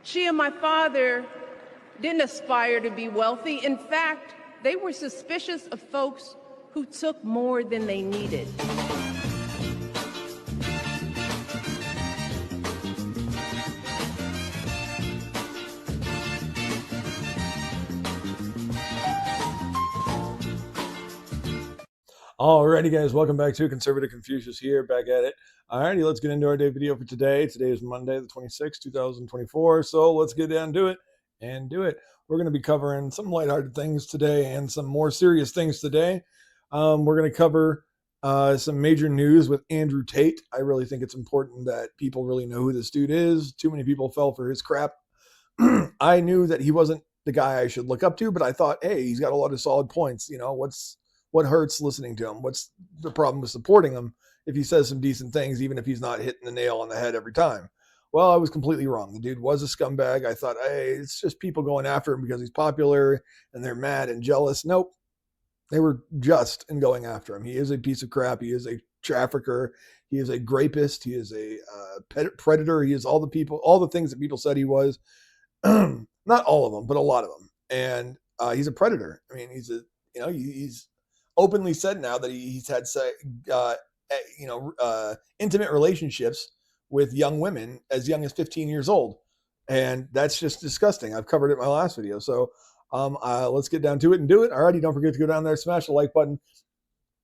She and my father didn't aspire to be wealthy. In fact, they were suspicious of folks who took more than they needed. Alrighty, guys, welcome back to Conservative Confucius here, back at it. Alrighty, let's get into our day video for today. Today is Monday, the 26th, 2024. So let's get down to it and do it. We're going to be covering some lighthearted things today and some more serious things today. We're going to cover some major news with Andrew Tate. I really think it's important that people really know who this dude is. Too many people fell for his crap. I knew that he wasn't the guy I should look up to, but I thought, hey, he's got a lot of solid points. You know, what hurts listening to him? What's the problem with supporting him if he says some decent things, even if he's not hitting the nail on the head every time? Well, I was completely wrong. The dude was a scumbag. I thought, hey, it's just people going after him because he's popular and they're mad and jealous. Nope. They were just in going after him. He is a piece of crap. He is a trafficker. He is a rapist. He is a predator. He is all the things that people said he was. Not all of them, but a lot of them. And he's a predator. I mean, he's openly said now that he's had intimate relationships with young women as young as 15 years old. And that's just disgusting. I've covered it in my last video. So let's get down to it and do it. Alrighty, don't forget to go down there, smash the like button,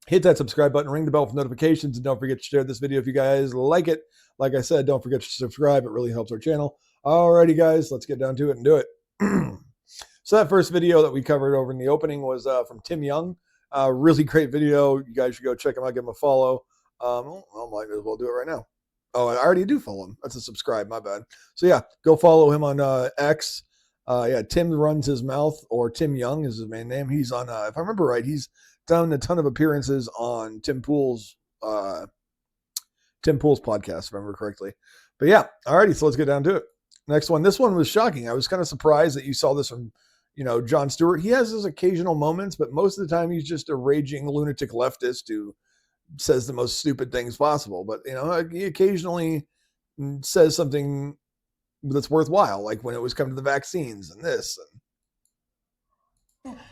hit that subscribe button, ring the bell for notifications, and don't forget to share this video if you guys like it. Like I said, don't forget to subscribe. It really helps our channel. Alrighty, guys, let's get down to it and do it. So that first video that we covered over in the opening was from Tim Young. Really great video. You guys should go check him out, give him a follow. I might as well do it right now. Oh, I already do follow him. That's a subscribe, my bad. So yeah, go follow him on X. Tim Runs His Mouth, or Tim Young is his main name. He's on, if I remember right, he's done a ton of appearances on Tim Pool's podcast, if I remember correctly. But yeah, alrighty, so let's get down to it. Next one. This one was shocking. I was kind of surprised that you saw this from, Jon Stewart. He has his occasional moments, but most of the time he's just a raging lunatic leftist who says the most stupid things possible. But, he occasionally says something that's worthwhile, like when it was coming to the vaccines and this.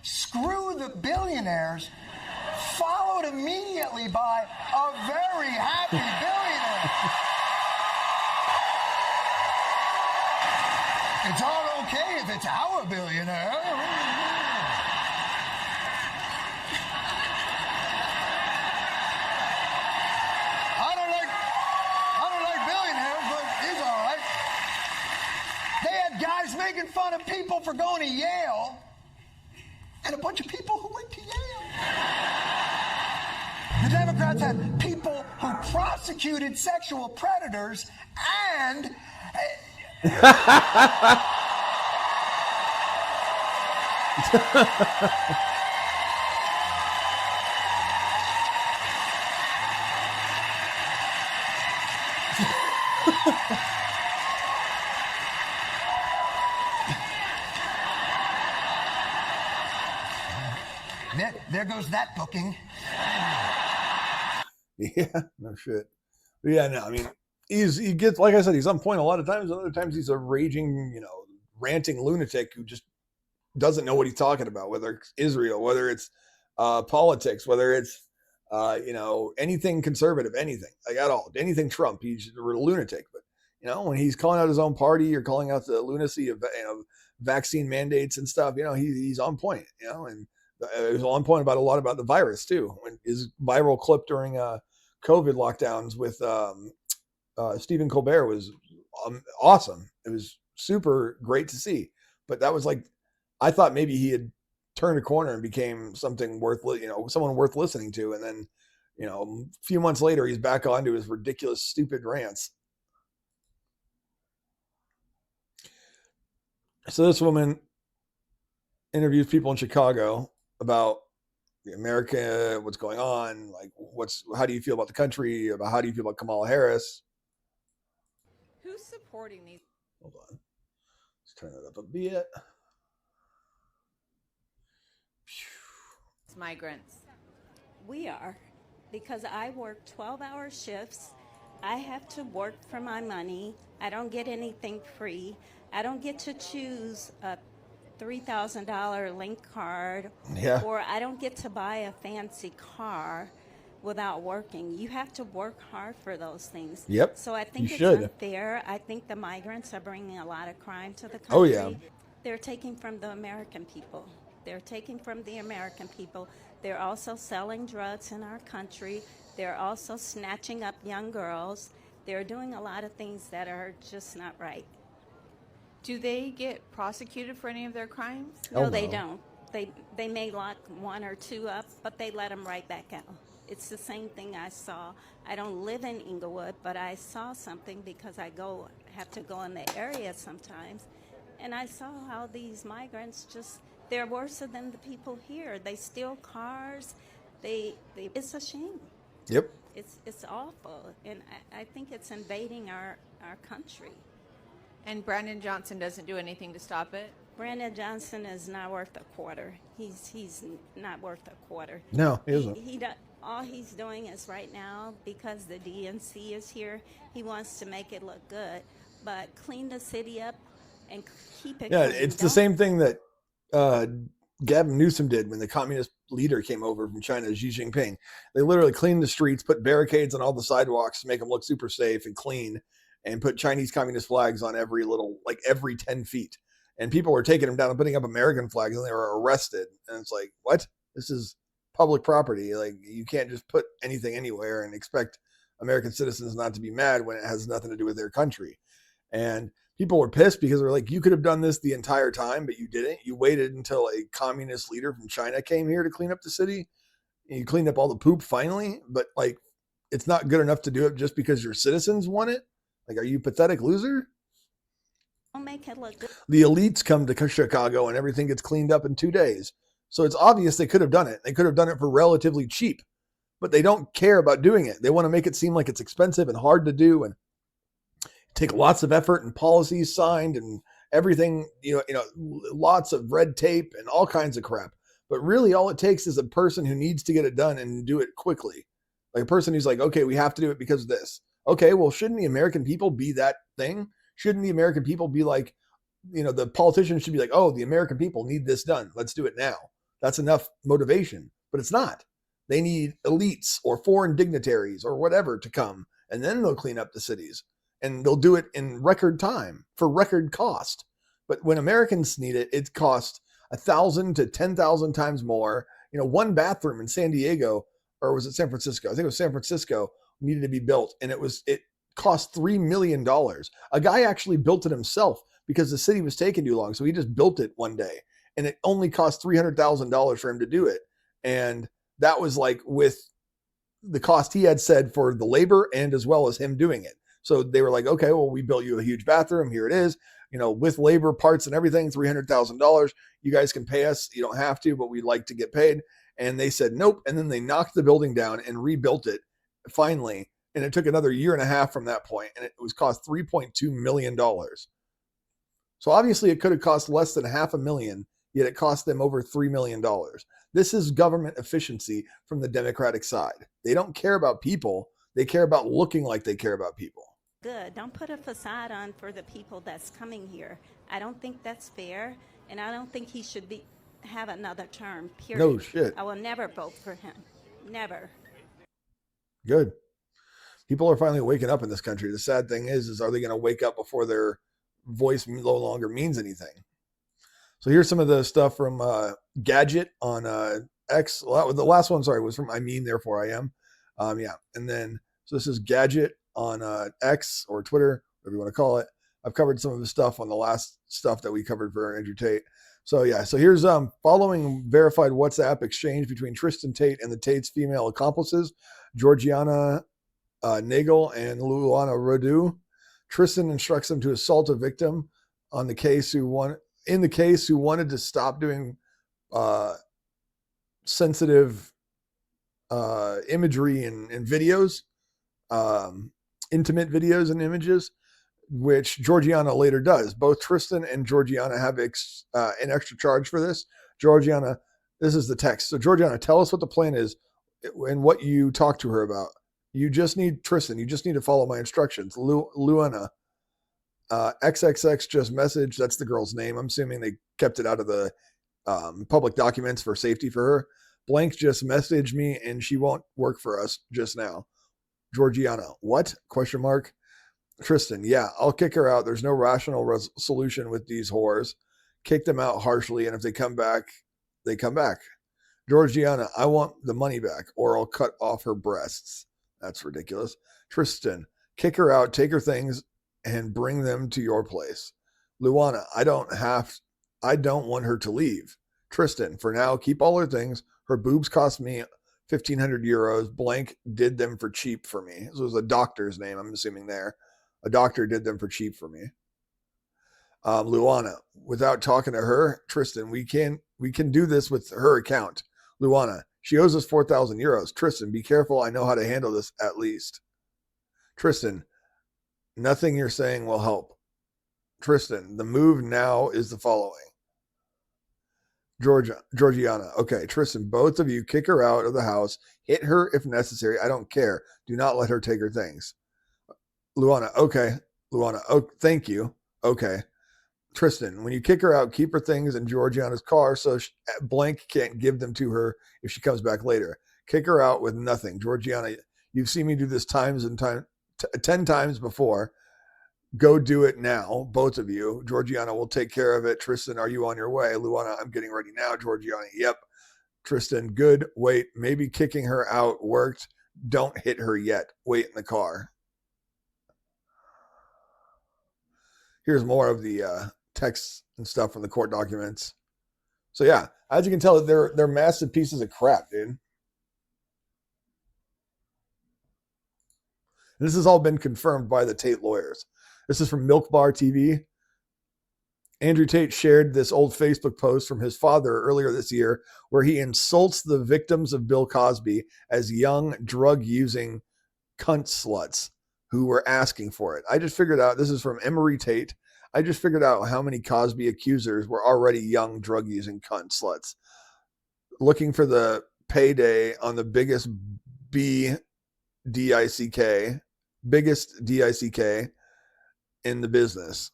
Screw the billionaires, followed immediately by a very happy billionaire. It's all okay if it's our billionaire. I don't like billionaires, but he's all right. They had guys making fun of people for going to Yale, and a bunch of people who went to Yale. The Democrats had people who prosecuted sexual predators and... There goes that booking. Yeah, no shit. But yeah, no, I mean, he gets, like I said, he's on point a lot of times. Other times he's a raging, ranting lunatic who just doesn't know what he's talking about, whether it's Israel, whether it's politics, whether it's, anything conservative, anything, like at all, anything Trump, he's a lunatic. But, when he's calling out his own party or calling out the lunacy of, vaccine mandates and stuff, he's on point, and it was on point about a lot about the virus too. When his viral clip during COVID lockdowns with Stephen Colbert was awesome. It was super great to see. But that was like, I thought maybe he had turned a corner and became something someone worth listening to. And then, a few months later, he's back onto his ridiculous, stupid rants. So this woman interviews people in Chicago about America, what's going on, like how do you feel about the country, how do you feel about Kamala Harris? Who's supporting these? Hold on. Let's turn that up a bit. Migrants. We are, because I work 12-hour shifts. I have to work for my money. I don't get anything free. I don't get to choose a $3,000 link card, Yeah. or I don't get to buy a fancy car without working. You have to work hard for those things. Yep. So I think You it's should. unfair. I think the migrants are bringing a lot of crime to the country. Oh, yeah. They're taking from the American people. They're taking from the American people. They're also selling drugs in our country. They're also snatching up young girls. They're doing a lot of things that are just not right. Do they get prosecuted for any of their crimes? Hell No, they no. don't. They may lock one or two up, but they let them right back out. It's the same thing I saw. I don't live in Inglewood, but I saw something because I have to go in the area sometimes, and I saw how these migrants they're worse than the people here. They steal cars. It's a shame. Yep. It's awful, and I think it's invading our country. And Brandon Johnson doesn't do anything to stop it? Brandon Johnson is not worth a quarter. He's not worth a quarter. No, he isn't. All he's doing is right now, because the DNC is here, he wants to make it look good, but clean the city up and keep it Yeah, clean. it's the same thing that Gavin Newsom did when the communist leader came over from China, Xi Jinping. They literally cleaned the streets, put barricades on all the sidewalks to make them look super safe and clean, and put Chinese communist flags on every 10 feet. And people were taking them down and putting up American flags, and they were arrested. And it's like, what? This is public property. Like, you can't just put anything anywhere and expect American citizens not to be mad when it has nothing to do with their country. And people were pissed because they're like, you could have done this the entire time, but you didn't. You waited until a communist leader from China came here to clean up the city. And you cleaned up all the poop finally, but like, it's not good enough to do it just because your citizens want it. Like, are you a pathetic loser? Don't make it look good. The elites come to Chicago and everything gets cleaned up in 2 days. So it's obvious they could have done it. They could have done it for relatively cheap, but they don't care about doing it. They want to make it seem like it's expensive and hard to do and take lots of effort and policies signed and everything, lots of red tape and all kinds of crap. But really all it takes is a person who needs to get it done and do it quickly. Like a person who's like, okay, we have to do it because of this. Okay, well, shouldn't the American people be that thing? Shouldn't the American people be like, the politicians should be like, oh, the American people need this done. Let's do it now. That's enough motivation. But it's not. They need elites or foreign dignitaries or whatever to come, and then they'll clean up the cities. And they'll do it in record time for record cost. But when Americans need it, it costs 1,000 to 10,000 times more. One bathroom in San Diego, or was it San Francisco? I think it was San Francisco, needed to be built, and it cost $3 million. A guy actually built it himself because the city was taking too long. So he just built it one day, and it only cost $300,000 for him to do it. And that was like with the cost he had said for the labor and as well as him doing it. So they were like, okay, well, we built you a huge bathroom. Here it is, with labor, parts and everything, $300,000. You guys can pay us. You don't have to, but we'd like to get paid. And they said, nope. And then they knocked the building down and rebuilt it finally. And it took another year and a half from that point. And it was cost $3.2 million. So obviously it could have cost less than $500,000, yet it cost them over $3 million. This is government efficiency from the Democratic side. They don't care about people. They care about looking like they care about people. Good. Don't put a facade on for the people that's coming here. I don't think that's fair, and I don't think he should have another term, period. No shit. I will never vote for him. Never. Good. People are finally waking up in this country. The sad thing is are they going to wake up before their voice no longer means anything? So here's some of the stuff from Gadget on X. Well, the last one, sorry, was from I Mean, Therefore I Am. And then, so this is Gadget on X or Twitter, whatever you want to call it. I've covered some of the stuff on the last stuff that we covered for Andrew Tate. So here's following verified WhatsApp exchange between Tristan Tate and the Tate's female accomplices, Georgiana Nagel and Luana Rodu. Tristan instructs them to assault a victim in the case who wanted to stop doing sensitive imagery and videos, intimate videos and images, which Georgiana later does. Both Tristan and Georgiana have an extra charge for this. Georgiana, this is the text. So Georgiana, tell us what the plan is and what you talked to her about. You just need Tristan. You just need to follow my instructions. Luana, XXX just messaged. That's the girl's name. I'm assuming they kept it out of the public documents for safety for her. Blank just messaged me and she won't work for us just now. Georgiana, what? Question mark. Tristan, yeah, I'll kick her out. There's no rational solution with these whores. Kick them out harshly, and if they come back, they come back. Georgiana, I want the money back, or I'll cut off her breasts. That's ridiculous. Tristan, kick her out, take her things, and bring them to your place. Luana, I don't want her to leave. Tristan, for now, keep all her things. Her boobs cost me 1,500 euros. Blank did them for cheap for me. This was a doctor's name, I'm assuming there. A doctor did them for cheap for me. Luana, without talking to her, Tristan, we can do this with her account. Luana, she owes us 4,000 euros. Tristan, be careful. I know how to handle this at least. Tristan, nothing you're saying will help. Tristan, the move now is the following. Georgiana, okay. Tristan, both of you kick her out of the house. Hit her if necessary. I don't care. Do not let her take her things. Luana, okay. Luana, oh, thank you. Okay. Tristan, when you kick her out, keep her things in Georgiana's car so Blank can't give them to her if she comes back later. Kick her out with nothing. Georgiana, you've seen me do this 10 times before. Go do it now, both of you. Georgiana will take care of it. Tristan, are you on your way? Luana, I'm getting ready now. Georgiana, yep. Tristan, good. Wait, maybe kicking her out worked. Don't hit her yet. Wait in the car. Here's more of the texts and stuff from the court documents. So yeah, as you can tell, they're massive pieces of crap, dude. And this has all been confirmed by the Tate lawyers. This is from Milk Bar TV. Andrew Tate shared this old Facebook post from his father earlier this year where he insults the victims of Bill Cosby as young drug-using cunt sluts who were asking for it. I just figured out, this is from Emery Tate. I just figured out how many Cosby accusers were already young drug-using cunt sluts looking for the payday on the biggest biggest DICK in the business.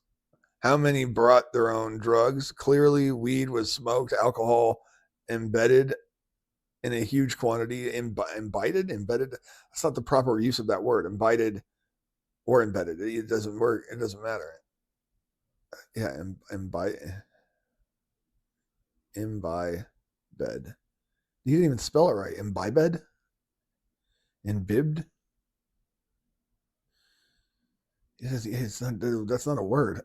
How many brought their own drugs? Clearly, weed was smoked, alcohol embedded in a huge quantity. Embedded? That's not the proper use of that word. Embedded or embedded. It doesn't work. It doesn't matter. Yeah, imbibed. You didn't even spell it right. Imbibed? Imbibed? It's not, that's not a word.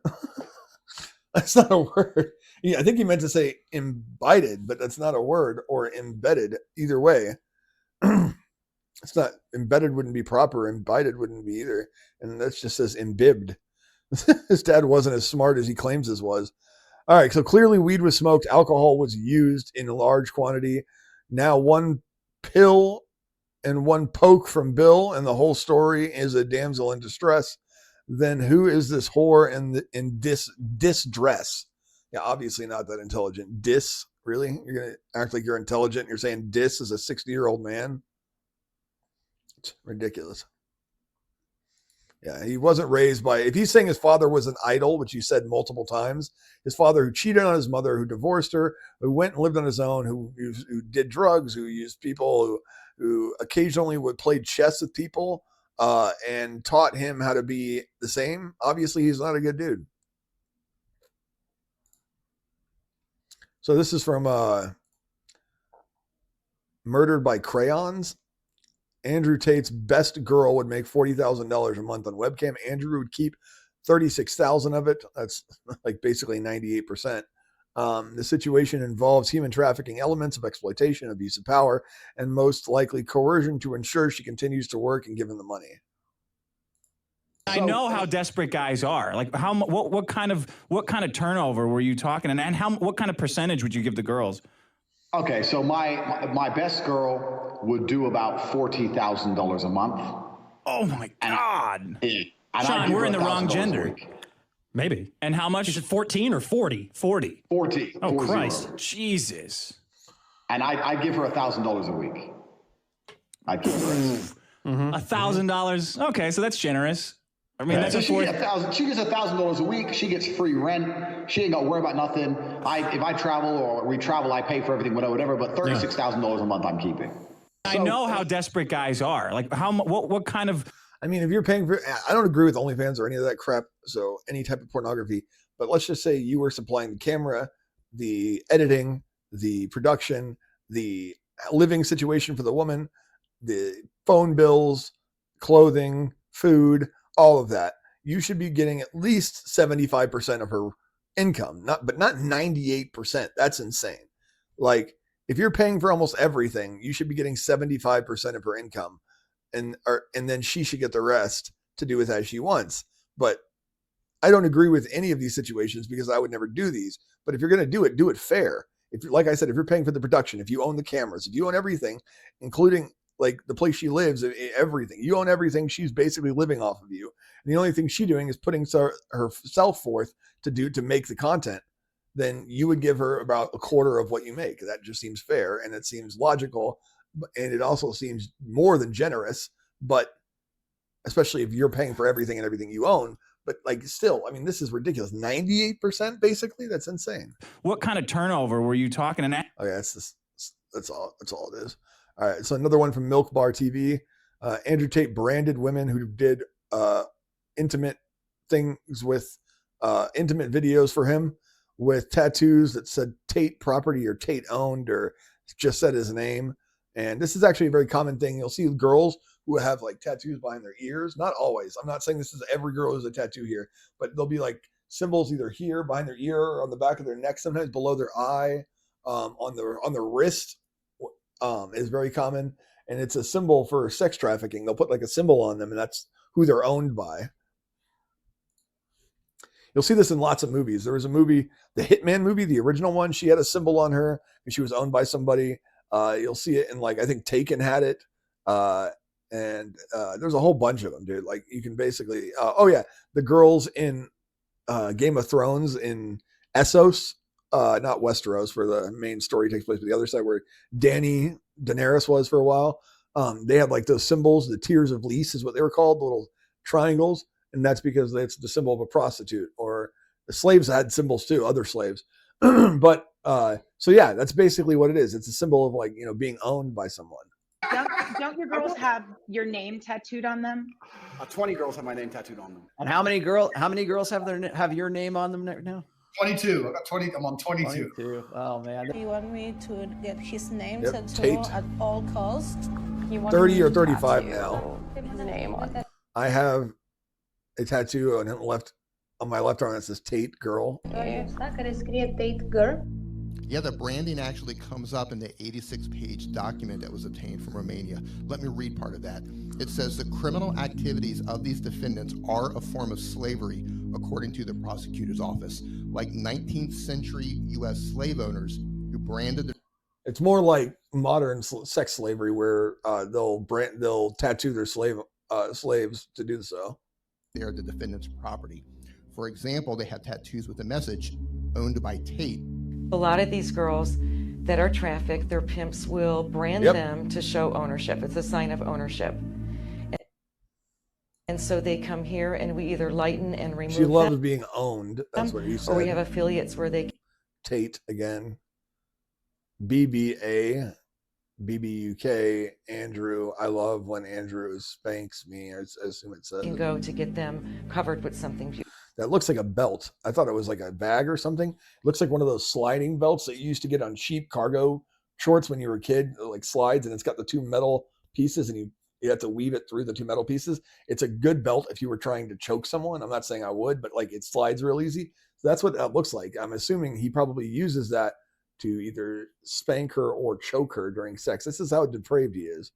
That's not a word. Yeah, I think he meant to say imbibed, but that's not a word, or embedded. Either way, it's not. Embedded wouldn't be proper. Imbibed wouldn't be either. And that just says imbibed. His dad wasn't as smart as he claims his was. All right, so clearly weed was smoked. Alcohol was used in a large quantity. Now one pill and one poke from Bill, and the whole story is a damsel in distress. Then who is this whore in distress? Yeah, obviously not that intelligent. Really? You're going to act like you're intelligent? You're saying dis is a 60-year-old man? It's ridiculous. Yeah, he wasn't raised by, if he's saying his father was an idol, which you said multiple times, his father who cheated on his mother, who divorced her, who went and lived on his own, who did drugs, who used people, who occasionally would play chess with people, and taught him how to be the same. Obviously, he's not a good dude. So this is from Murdered by Crayons. Andrew Tate's best girl would make $40,000 a month on webcam. Andrew would keep 36,000 of it. That's like basically 98%. The situation involves human trafficking, elements of exploitation, abuse of power, and most likely coercion to ensure she continues to work and give him the money. I know how desperate guys are. Like, what kind of turnover were you talking, and what kind of percentage would you give the girls? Okay, so my best girl would do about $40,000 a month. Oh my God! And Sean, we're in the wrong gender. Maybe. And how much? Is it 14 or 40? 40. Oh, Christ. Jesus. And I give her $1,000 a week. I'd give her $1,000. Okay, so that's generous. I mean, that's so a she fourth. gets $1,000 a week. She gets free rent. She ain't got to worry about nothing. If I travel or we travel, I pay for everything, whatever. But $36,000 a month, I'm keeping. I know how desperate guys are. Like, what kind of? I mean, if you're paying for, I don't agree with OnlyFans or any of that crap. So any type of pornography, but let's just say you were supplying the camera, the editing, the production, the living situation for the woman, the phone bills, clothing, food, all of that. You should be getting at least 75% of her income, but not 98%. That's insane. Like, if you're paying for almost everything, you should be getting 75% of her income, and then she should get the rest to do with as she wants. But I don't agree with any of these situations because I would never do these. But if you're going to do it fair. If, like I said, if you're paying for the production, if you own the cameras, if you own everything, including like the place she lives, everything, you own everything. She's basically living off of you. And the only thing she's doing is putting herself forth to make the content. Then you would give her about a quarter of what you make. That just seems fair, and it seems logical, and it also seems more than generous. But especially if you're paying for everything and everything you own, but like still, I mean, this is ridiculous. 98%, basically. That's insane. What kind of turnover were you talking? And okay, that's all it is. All right, so another one from Milk Bar TV. Andrew Tate branded women who did intimate things with intimate videos for him with tattoos that said Tate property or Tate owned or just said his name. And this is actually a very common thing. You'll see girls who have like tattoos behind their ears. Not always. I'm not saying this is every girl who has a tattoo here, but there'll be like symbols either here behind their ear or on the back of their neck, sometimes below their eye, on their wrist. Is very common, and it's a symbol for sex trafficking. They'll put like a symbol on them, and that's who they're owned by. You'll see this in lots of movies. There was a movie, the Hitman movie, the original one. She had a symbol on her, and she was owned by somebody. You'll see it in like I think Taken had it, and there's a whole bunch of them, dude. Like you can basically, the girls in Game of Thrones in Essos. Not Westeros, where the main story takes place, but the other side where Daenerys was for a while. They had like those symbols, the tiers of Lys is what they were called, the little triangles, and that's because it's the symbol of a prostitute. Or the slaves had symbols too, other slaves. But so yeah, that's basically what it is. It's a symbol of like being owned by someone. Don't your girls have your name tattooed on them? 20 girls have my name tattooed on them. And how many girls have your name on them now? 22. I got 20. I'm on 22. 22. Oh man. You want me to get his name Yep, tattooed Tate. at all costs? 30 or 35 now. His name on it. I have a tattoo on my left arm that says Tate Girl. Tate Girl. Yeah, the branding actually comes up in the 86-page document that was obtained from Romania. Let me read part of that. It says the criminal activities of these defendants are a form of slavery, according to the prosecutor's office, like 19th century U.S. slave owners who branded. It's more like modern sex slavery, where they'll tattoo their slaves to do so. They're the defendant's property. For example, they have tattoos with the message "owned by Tate." A lot of these girls that are trafficked, their pimps will brand them to show ownership. It's a sign of ownership. And so they come here and we either lighten and remove She loves being owned. That's what he said. Or we have affiliates where they... Tate again. BBA. BBUK. Andrew. I love when Andrew spanks me. I assume it says. Can go to get them covered with something beautiful. That looks like a belt. I thought it was like a bag or something. It looks like one of those sliding belts that you used to get on cheap cargo shorts when you were a kid, like slides, and it's got the two metal pieces and you have to weave it through the two metal pieces. It's a good belt if you were trying to choke someone. I'm not saying I would, but like it slides real easy. So that's what that looks like. I'm assuming he probably uses that to either spank her or choke her during sex. This is how depraved he is.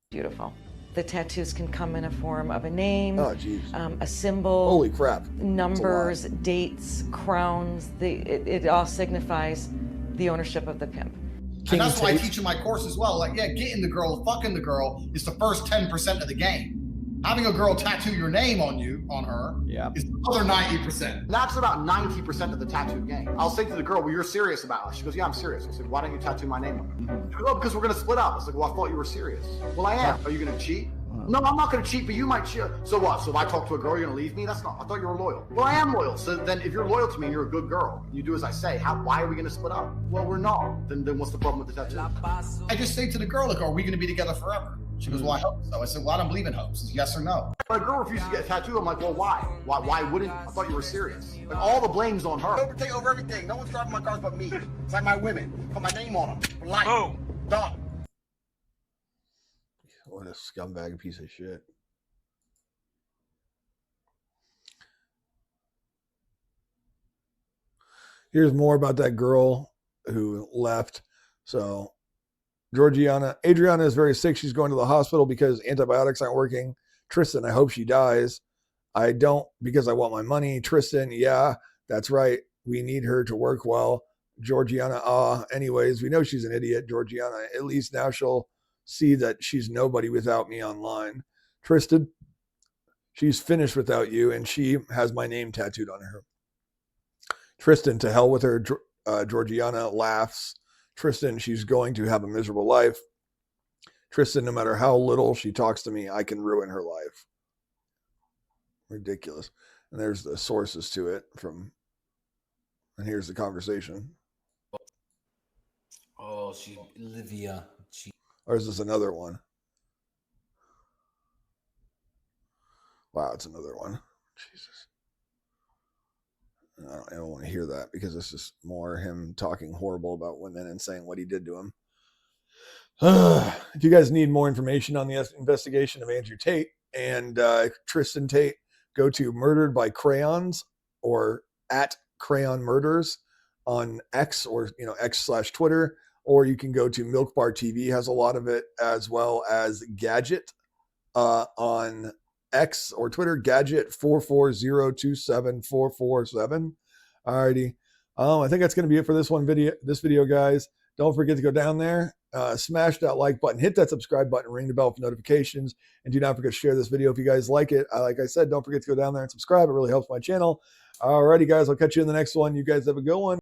Beautiful. The tattoos can come in a form of a name, oh, geez. A symbol, holy crap, numbers, dates, crowns. It all signifies the ownership of the pimp. And that's why I teach in my course as well. Like, yeah, getting the girl, fucking the girl is the first 10% of the game. Having a girl tattoo your name on her, is the other 90%. That's about 90% of the tattoo game. I'll say to the girl, well, you're serious about it. She goes, yeah, I'm serious. I said, why don't you tattoo my name on it? She goes, oh, because we're going to split up. I was like, well, I thought you were serious. Well, I am. Are you going to cheat? No, I'm not going to cheat, but you might cheat. So what? So if I talk to a girl, you're going to leave me? That's not. I thought you were loyal. Well, I am loyal. So then if you're loyal to me and you're a good girl, you do as I say, why are we going to split up? Well, we're not. Then what's the problem with the tattoo? I just say to the girl, like, are we going to be together forever? She goes, well, I hope so. I said, well, I don't believe in hopes. It's yes or no. My girl refuses to get a tattoo. I'm like, well, why? Why wouldn't? I thought you were serious. Like, all the blame's on her. Take over everything. No one's driving my cars but me. It's like my women. Put my name on them. For life. Boom. Done. What a scumbag piece of shit. Here's more about that girl who left. So Adriana is very sick. She's going to the hospital because antibiotics aren't working. Tristan, I hope she dies. I don't, because I want my money. Tristan, yeah, that's right. We need her to work well. Georgiana, anyways, we know she's an idiot. Georgiana, at least now she'll see that she's nobody without me online. Tristan, she's finished without you, and she has my name tattooed on her. Tristan, to hell with her. Georgiana laughs. Tristan, she's going to have a miserable life. Tristan, no matter how little she talks to me, I can ruin her life. Ridiculous. And there's the sources to it from, and here's the conversation. Oh, she, Olivia. Or is this another one? Wow, it's another one. Jesus. I don't want to hear that because it's just more him talking horrible about women and saying what he did to him. If you guys need more information on the investigation of Andrew Tate and Tristan Tate, go to Murdered by Crayons or at Crayon Murders on X or X/Twitter, or you can go to Milk Bar TV, has a lot of it, as well as Gadget on X or Twitter, Gadget 440274447. Alrighty. I think that's going to be it for this video, guys. Don't forget to go down there, smash that like button, hit that subscribe button, ring the bell for notifications, and do not forget to share this video if you guys like it. Like I said, don't forget to go down there and subscribe. It really helps my channel. Alrighty, guys. I'll catch you in the next one. You guys have a good one.